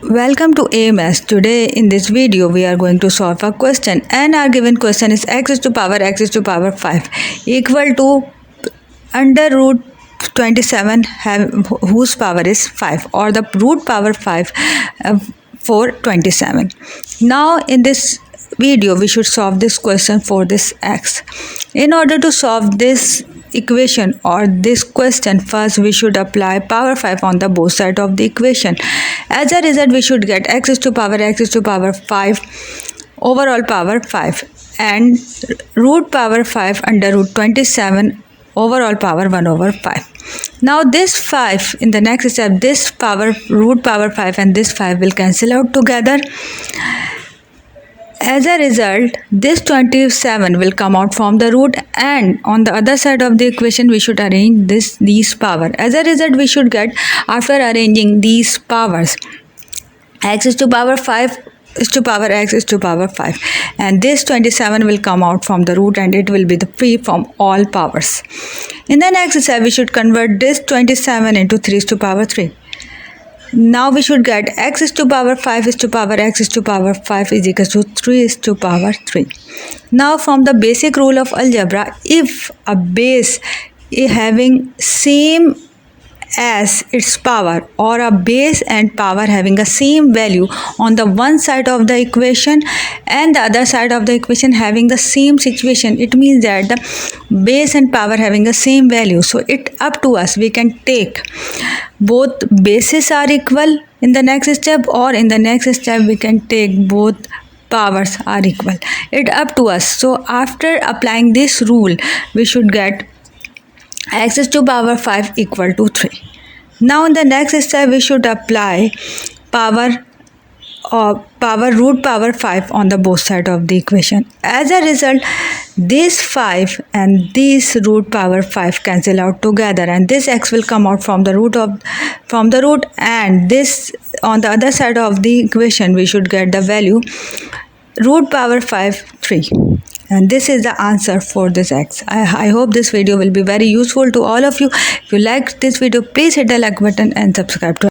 Welcome to AMS. Today in this video we are going to solve a question, and our given question is x is to power 5 equal to under root 27 whose power is 5, or the root power 5 for 27. Now in this video we should solve this question for this x. In order to solve this equation or this question, first we should apply power 5 on the both sides of the equation. As a result, we should get x is to power 5 overall power 5 and root power 5 under root 27 overall power 1 over 5. Now this 5 in the next step, this power root power 5 and this 5 will cancel out together. As a result, this 27 will come out from the root, and on the other side of the equation we should arrange these power. As a result, we should get, after arranging these powers, x is to power 5 is to power x is to power 5, and this 27 will come out from the root and it will be the free from all powers. In the next step, we should convert this 27 into 3 is to power 3. Now we should get x is to power 5 is to power x is to power 5 is equal to 3 is to power 3. Now from the basic rule of algebra, if a base is having same as its power, or a base and power having the same value on the one side of the equation and the other side of the equation having the same situation, it means that the base and power having the same value. So it up to us, we can take both bases are equal in the next step, or in the next step we can take both powers are equal. It up to us. So after applying this rule, we should get x is to power 5 equal to 3. Now in the next step, we should apply power root power 5 on the both side of the equation. As a result, this 5 and this root power 5 cancel out together, and this x will come out from the root, and this on the other side of the equation we should get the value root power 5 3. And this is the answer for this x. I hope this video will be very useful to all of you. If you like this video, please hit the like button and subscribe to